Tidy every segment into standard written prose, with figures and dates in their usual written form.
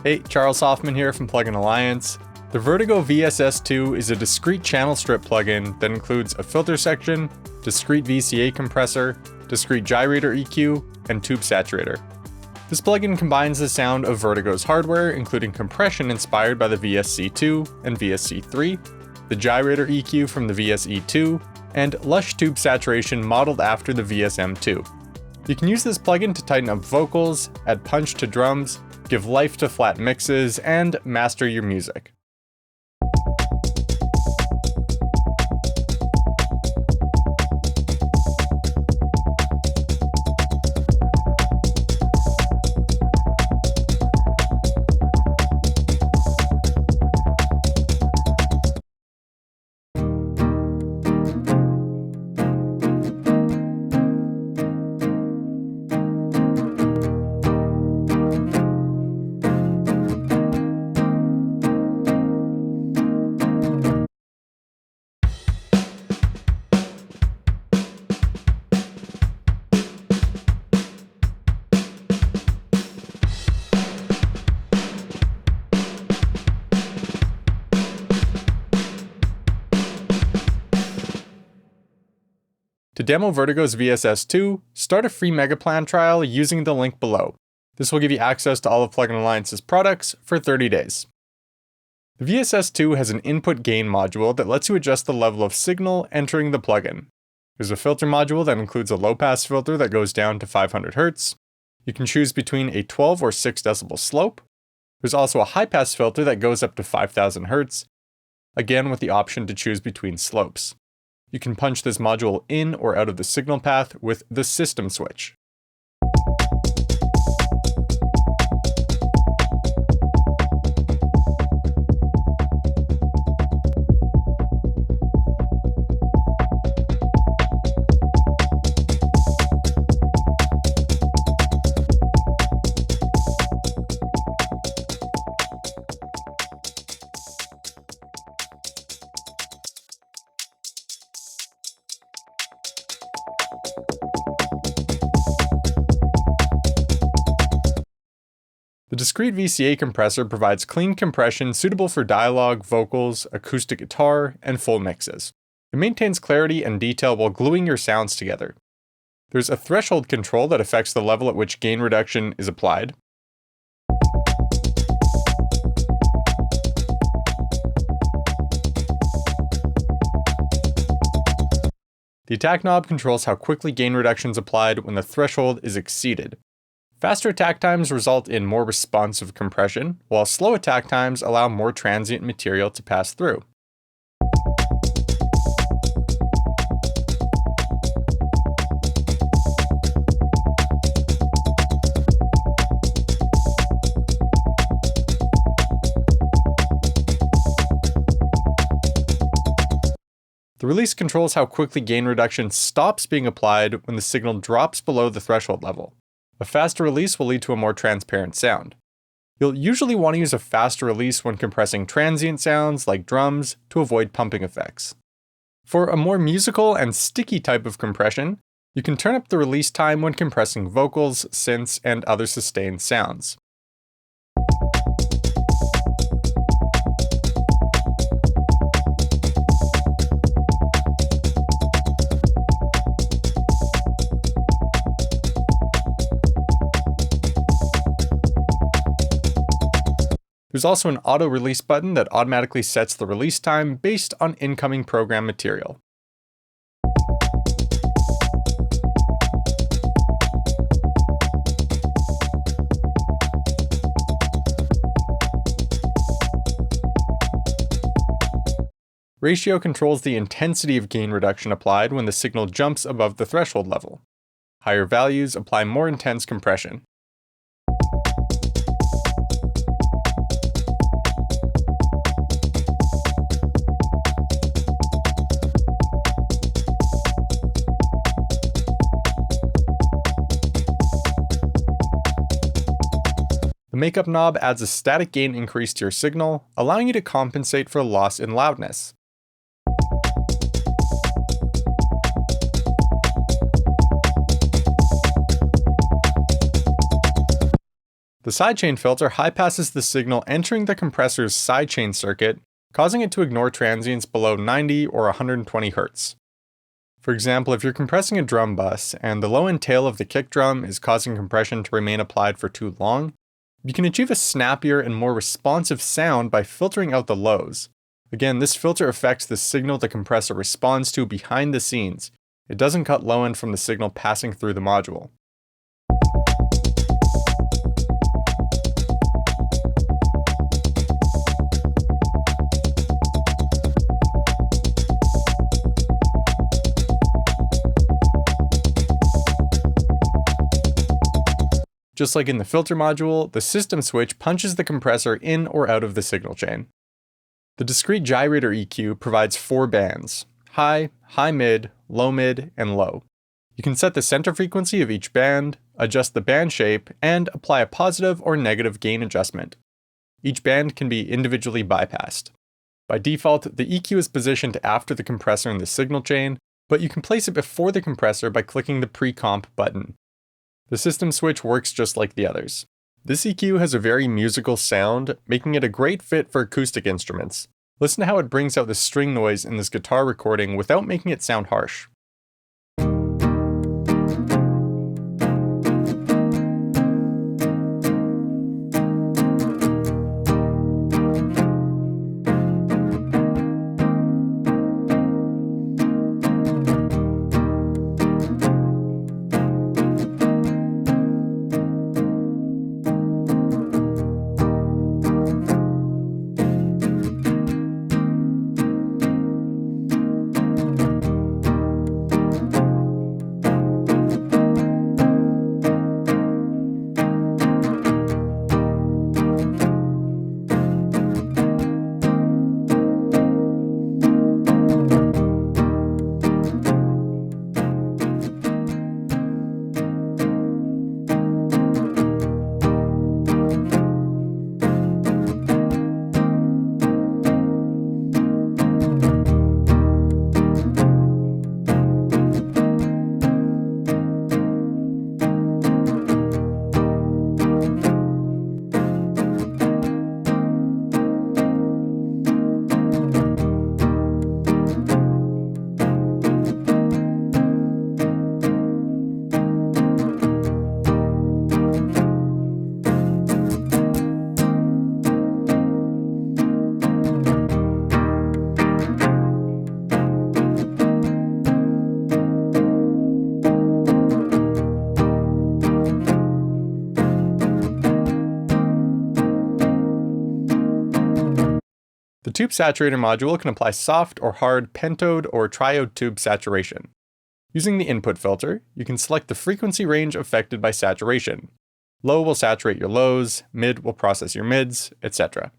Hey, Charles Hoffman here from Plugin Alliance. The Vertigo VSS-2 is a discrete channel strip plugin that includes a filter section, Discrete VCA Compressor, Discrete Gyrator EQ, and Tube Saturator. This plugin combines the sound of Vertigo's hardware, including compression inspired by the VSC2 and VSC3, the Gyrator EQ from the VSE2, and lush tube saturation modeled after the VSM2. You can use this plugin to tighten up vocals, add punch to drums, give life to flat mixes, and master your music. To demo Vertigo's VSS-2, start a free Megaplan trial using the link below. This will give you access to all of Plugin Alliance's products for 30 days. The VSS-2 has an input gain module that lets you adjust the level of signal entering the plugin. There's a filter module that includes a low-pass filter that goes down to 500 Hz. You can choose between a 12 or 6 decibel slope. There's also a high-pass filter that goes up to 5000 Hz, again with the option to choose between slopes. You can punch this module in or out of the signal path with the system switch. The Discrete VCA Compressor provides clean compression suitable for dialogue, vocals, acoustic guitar, and full mixes. It maintains clarity and detail while gluing your sounds together. There's a threshold control that affects the level at which gain reduction is applied. The attack knob controls how quickly gain reduction is applied when the threshold is exceeded. Faster attack times result in more responsive compression, while slow attack times allow more transient material to pass through. The release controls how quickly gain reduction stops being applied when the signal drops below the threshold level. A faster release will lead to a more transparent sound. You'll usually want to use a faster release when compressing transient sounds like drums to avoid pumping effects. For a more musical and sticky type of compression, you can turn up the release time when compressing vocals, synths, and other sustained sounds. There's also an auto release button that automatically sets the release time based on incoming program material. Ratio controls the intensity of gain reduction applied when the signal jumps above the threshold level. Higher values apply more intense compression. The makeup knob adds a static gain increase to your signal, allowing you to compensate for a loss in loudness. The The sidechain filter high-passes the signal entering the compressor's sidechain circuit, causing it to ignore transients below 90 or 120 Hz. For example, if you're compressing a drum bus and the low-end tail of the kick drum is causing compression to remain applied for too long, you can achieve a snappier and more responsive sound by filtering out the lows. Again, this filter affects the signal the compressor responds to behind the scenes. It doesn't cut low-end from the signal passing through the module. Just like in the filter module, the system switch punches the compressor in or out of the signal chain. The Discrete Gyrator EQ provides 4 bands: high, high-mid, low-mid, and low. You can set the center frequency of each band, adjust the band shape, and apply a positive or negative gain adjustment. Each band can be individually bypassed. By default, the EQ is positioned after the compressor in the signal chain, but you can place it before the compressor by clicking the pre-comp button. The system switch works just like the others. This EQ has a very musical sound, making it a great fit for acoustic instruments. Listen to how it brings out the string noise in this guitar recording without making it sound harsh. The tube saturator module can apply soft or hard pentode or triode tube saturation. Using the input filter, you can select the frequency range affected by saturation. Low will saturate your lows, mid will process your mids, etc.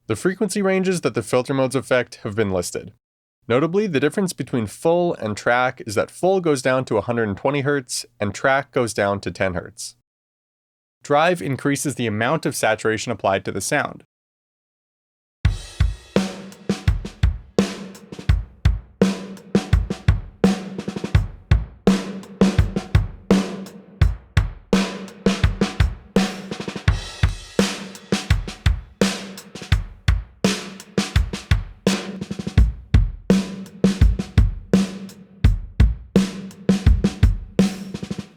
The frequency ranges that the filter modes affect have been listed. Notably, the difference between full and track is that full goes down to 120 Hz and track goes down to 10 Hz. Drive increases the amount of saturation applied to the sound.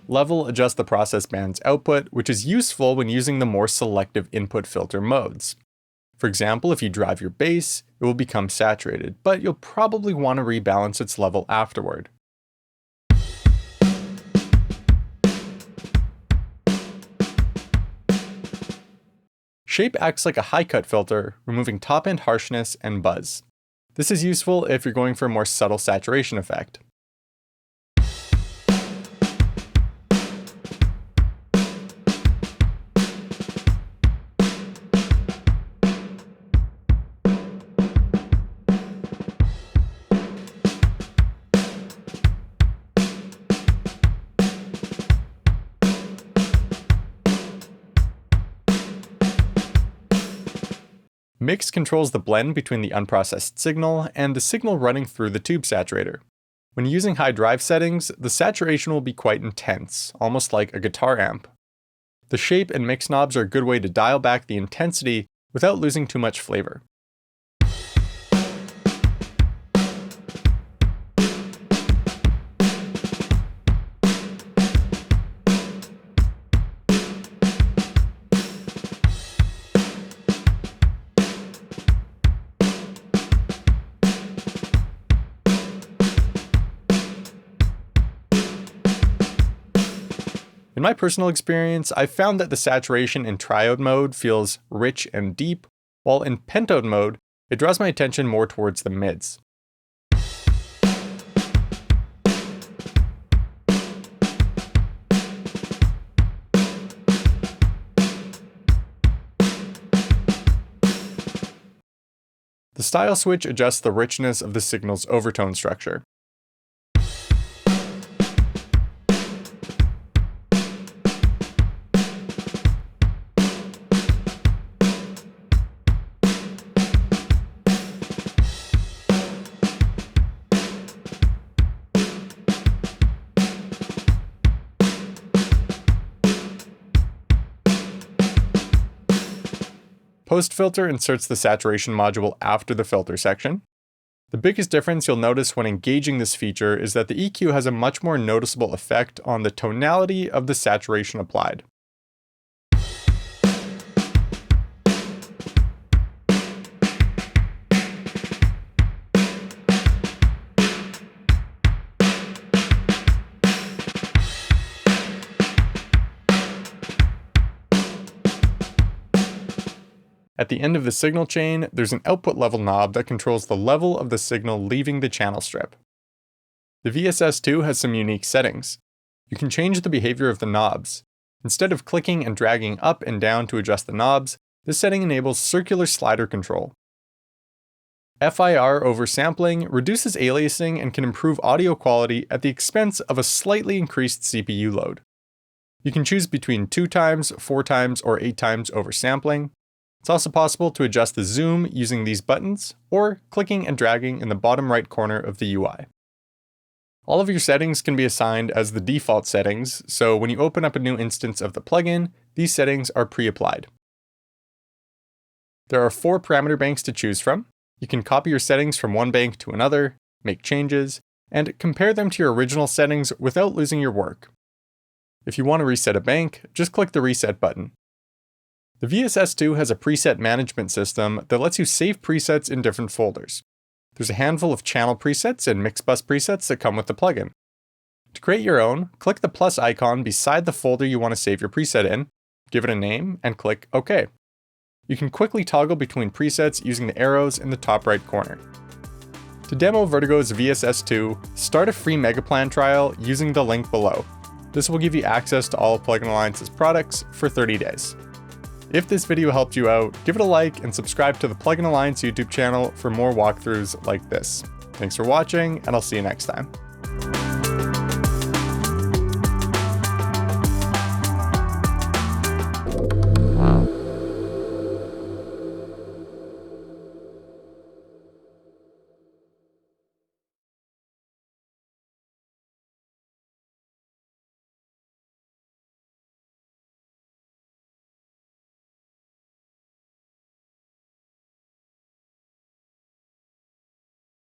Level adjusts the process band's output, which is useful when using the more selective input filter modes. For example, if you drive your bass, it will become saturated, but you'll probably want to rebalance its level afterward. Shape acts like a high-cut filter, removing top-end harshness and buzz. This is useful if you're going for a more subtle saturation effect. Mix controls the blend between the unprocessed signal and the signal running through the tube saturator. When using high drive settings, the saturation will be quite intense, almost like a guitar amp. The shape and mix knobs are a good way to dial back the intensity without losing too much flavor. In my personal experience, I've found that the saturation in triode mode feels rich and deep, while in pentode mode, it draws my attention more towards the mids. The style switch adjusts the richness of the signal's overtone structure. Post-filter inserts the saturation module after the filter section. The biggest difference you'll notice when engaging this feature is that the EQ has a much more noticeable effect on the tonality of the saturation applied. At the end of the signal chain, there's an output level knob that controls the level of the signal leaving the channel strip. The VSS-2 has some unique settings. You can change the behavior of the knobs. Instead of clicking and dragging up and down to adjust the knobs, this setting enables circular slider control. FIR oversampling reduces aliasing and can improve audio quality at the expense of a slightly increased CPU load. You can choose between 2 times, 4 times, or 8 times oversampling. It's also possible to adjust the zoom using these buttons, or clicking and dragging in the bottom right corner of the UI. All of your settings can be assigned as the default settings, so when you open up a new instance of the plugin, these settings are pre-applied. There are 4 parameter banks to choose from. You can copy your settings from one bank to another, make changes, and compare them to your original settings without losing your work. If you want to reset a bank, just click the reset button. The VSS-2 has a preset management system that lets you save presets in different folders. There's a handful of channel presets and mix bus presets that come with the plugin. To create your own, click the plus icon beside the folder you want to save your preset in, give it a name, and click OK. You can quickly toggle between presets using the arrows in the top right corner. To demo Vertigo's VSS-2, start a free Megaplan trial using the link below. This will give you access to all of Plugin Alliance's products for 30 days. If this video helped you out, give it a like and subscribe to the Plugin Alliance YouTube channel for more walkthroughs like this. Thanks for watching, and I'll see you next time.